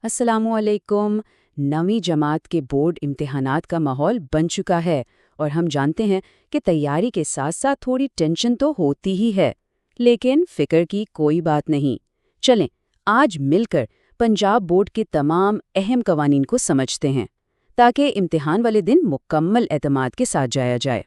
السلام علیکم۔ نویں جماعت کے بورڈ امتحانات کا ماحول بن چکا ہے اور ہم جانتے ہیں کہ تیاری کے ساتھ ساتھ تھوڑی ٹینشن تو ہوتی ہی ہے، لیکن فکر کی کوئی بات نہیں۔ چلیں آج مل کر پنجاب بورڈ کے تمام اہم قوانین کو سمجھتے ہیں تاکہ امتحان والے دن مکمل اعتماد کے ساتھ جایا جائے۔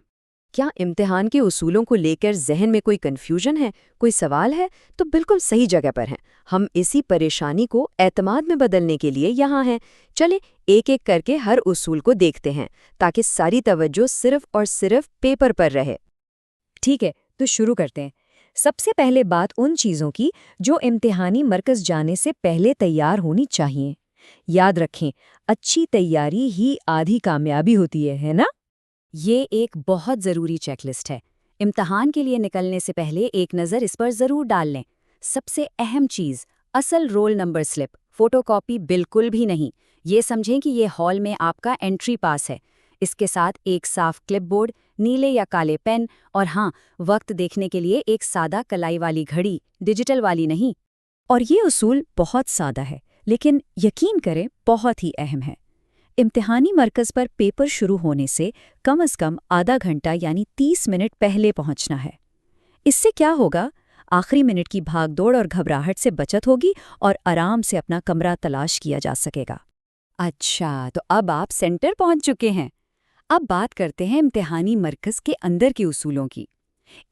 کیا امتحان کے اصولوں کو لے کر ذہن میں کوئی کنفیوژن ہے، کوئی سوال ہے تو بالکل صحیح جگہ پر ہیں۔ ہم اسی پریشانی کو اعتماد میں بدلنے کے لیے یہاں ہیں۔ چلیں ایک ایک کر کے ہر اصول کو دیکھتے ہیں تاکہ ساری توجہ صرف اور صرف پیپر پر رہے۔ ٹھیک ہے، تو شروع کرتے ہیں۔ سب سے پہلے بات ان چیزوں کی جو امتحانی مرکز جانے سے پہلے تیار ہونی چاہیے۔ یاد رکھیں، اچھی تیاری ہی آدھی کامیابی ہوتی ہے نا؟ یہ ایک بہت ضروری چیک لسٹ ہے۔ امتحان کے لیے نکلنے سے پہلے ایک نظر اس پر ضرور ڈال لیں۔ سب سے اہم چیز، اصل roll number slip, photo copy بالکل بھی نہیں۔ یہ سمجھیں کہ یہ ہال میں آپ کا انٹری پاس ہے۔ اس کے ساتھ ایک صاف کلپ بورڈ، نیلے یا کالے پین، اور ہاں، وقت دیکھنے کے لیے ایک سادہ کلائی والی گھڑی، ڈیجیٹل والی نہیں۔ اور یہ اصول بہت سادہ ہے، لیکن یقین کریں بہت ہی اہم ہے۔ امتحانی مرکز پر پیپر شروع ہونے سے کم از کم آدھا گھنٹہ یعنی 30 منٹ پہلے پہنچنا ہے۔ اس سے کیا ہوگا؟ آخری منٹ کی بھاگ دوڑ اور گھبراہٹ سے بچت ہوگی اور آرام سے اپنا کمرہ تلاش کیا جا سکے گا۔ اچھا، تو اب آپ سینٹر پہنچ چکے ہیں۔ اب بات کرتے ہیں امتحانی مرکز کے اندر کے اصولوں کی۔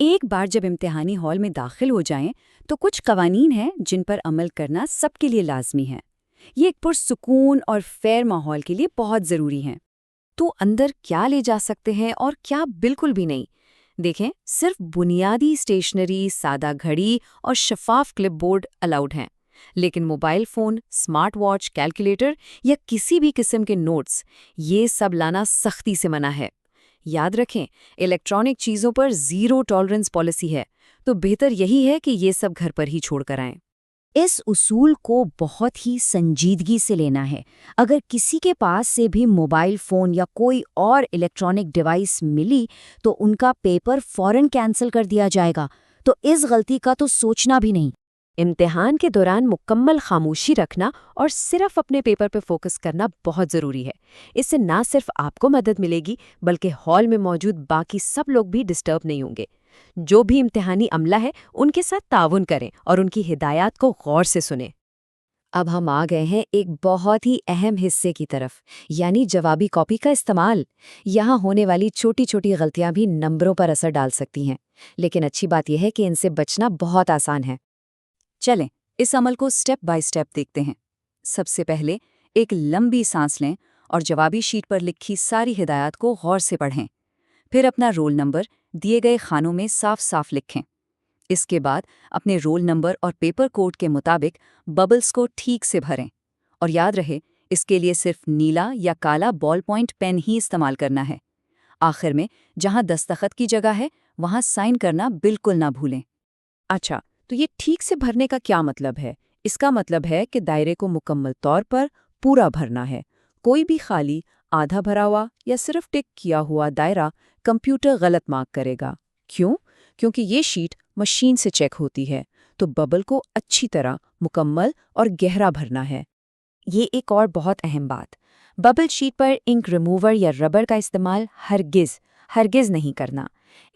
ایک بار جب امتحانی ہال میں داخل ہو جائیں تو کچھ قوانین ہیں جن پر عمل کرنا سب کے لیے لازمی ہے۔ یہ ایک پرسکون اور فیئر ماحول کے لیے بہت ضروری ہیں۔ تو اندر کیا لے جا سکتے ہیں اور کیا بالکل بھی نہیں؟ دیکھیں، صرف بنیادی اسٹیشنری، سادہ گھڑی اور شفاف کلپ بورڈ الاؤڈ ہیں، لیکن mobile phone, smart watch, calculator یا کسی بھی قسم کے نوٹس، یہ سب لانا سختی سے منع ہے۔ یاد رکھیں، الیکٹرانک چیزوں پر زیرو ٹالرنس پالیسی ہے، تو بہتر یہی ہے کہ یہ سب گھر پر ہی چھوڑ کر آئیں۔ اس اصول کو بہت ہی سنجیدگی سے لینا ہے۔ اگر کسی کے پاس سے بھی موبائل فون یا کوئی اور الیکٹرانک ڈیوائس ملی تو ان کا پیپر فوراً کینسل کر دیا جائے گا، تو اس غلطی کا تو سوچنا بھی نہیں۔ امتحان کے دوران مکمل خاموشی رکھنا اور صرف اپنے پیپر پہ فوکس کرنا بہت ضروری ہے۔ اس سے نہ صرف آپ کو مدد ملے گی بلکہ ہال میں موجود باقی سب لوگ بھی ڈسٹرب نہیں ہوں گے۔ جو بھی امتحانی عملہ ہے ان کے ساتھ تعاون کریں اور ان کی ہدایات کو غور سے سنیں۔ اب ہم آ گئے ہیں ایک بہت ہی اہم حصے کی طرف، یعنی جوابی کاپی کا استعمال۔ یہاں ہونے والی چھوٹی چھوٹی غلطیاں بھی نمبروں پر اثر ڈال سکتی ہیں، لیکن اچھی بات یہ ہے کہ ان سے بچنا بہت آسان ہے۔ چلیں اس عمل کو سٹیپ بائی سٹیپ دیکھتے ہیں۔ سب سے پہلے ایک لمبی سانس لیں اور جوابی شیٹ پر لکھی ساری ہدایات کو غور سے پڑھیں۔ پھر اپنا رول نمبر دیے گئے خانوں میں صاف صاف لکھیں۔ اس کے بعد اپنے رول نمبر اور پیپر کوڈ کے مطابق ببلز کو ٹھیک سے بھریں، اور یاد رہے اس کے لیے صرف نیلا یا کالا بال پوائنٹ پین ہی استعمال کرنا ہے۔ آخر میں جہاں دستخط کی جگہ ہے وہاں سائن کرنا بالکل نہ بھولیں۔ اچھا، تو یہ ٹھیک سے بھرنے کا کیا مطلب ہے؟ اس کا مطلب ہے کہ دائرے کو مکمل طور پر پورا بھرنا ہے۔ کوئی بھی خالی، آدھا بھرا ہوا یا صرف ٹک کیا ہوا دائرہ کمپیوٹر غلط مارک کرے گا۔ کیوں؟ کیونکہ یہ شیٹ مشین سے چیک ہوتی ہے، تو ببل کو اچھی طرح مکمل اور گہرا بھرنا ہے۔ یہ ایک اور بہت اہم بات، ببل شیٹ پر انک ریموور یا ربر کا استعمال ہرگز نہیں کرنا۔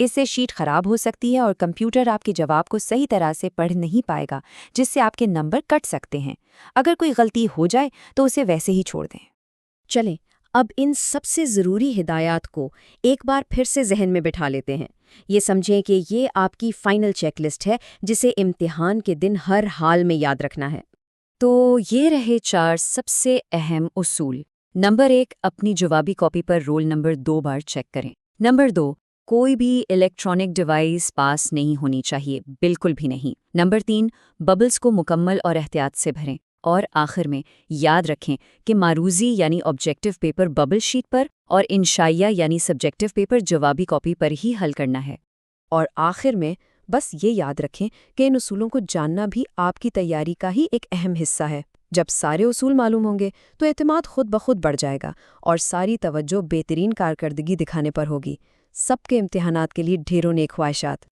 اس سے شیٹ خراب ہو سکتی ہے اور کمپیوٹر آپ کے جواب کو صحیح طرح سے پڑھ نہیں پائے گا، جس سے آپ کے نمبر کٹ سکتے ہیں۔ اگر کوئی غلطی ہو جائے تو اسے ویسے ہی چھوڑ دیں۔ چلیں اب ان سب سے ضروری ہدایات کو ایک بار پھر سے ذہن میں بٹھا لیتے ہیں۔ یہ سمجھیں کہ یہ آپ کی فائنل چیک لسٹ ہے جسے امتحان کے دن ہر حال میں یاد رکھنا ہے۔ تو یہ رہے 4 سب سے اہم اصول۔ نمبر 1، اپنی جوابی کاپی پر رول نمبر 2 بار چیک کریں۔ نمبر 2، کوئی بھی الیکٹرانک ڈیوائس پاس نہیں ہونی چاہیے، بالکل بھی نہیں۔ نمبر 3، ببلز کو مکمل اور احتیاط سے بھریں۔ اور آخر میں یاد رکھیں کہ معروضی یعنی آبجیکٹو پیپر ببل شیٹ پر اور انشائیہ یعنی سبجیکٹو پیپر جوابی کاپی پر ہی حل کرنا ہے۔ اور آخر میں بس یہ یاد رکھیں کہ ان اصولوں کو جاننا بھی آپ کی تیاری کا ہی ایک اہم حصہ ہے۔ جب سارے اصول معلوم ہوں گے تو اعتماد خود بخود بڑھ جائے گا اور ساری توجہ بہترین کارکردگی دکھانے پر ہوگی۔ سب کے امتحانات کے لیے ڈھیروں نیک خواہشات۔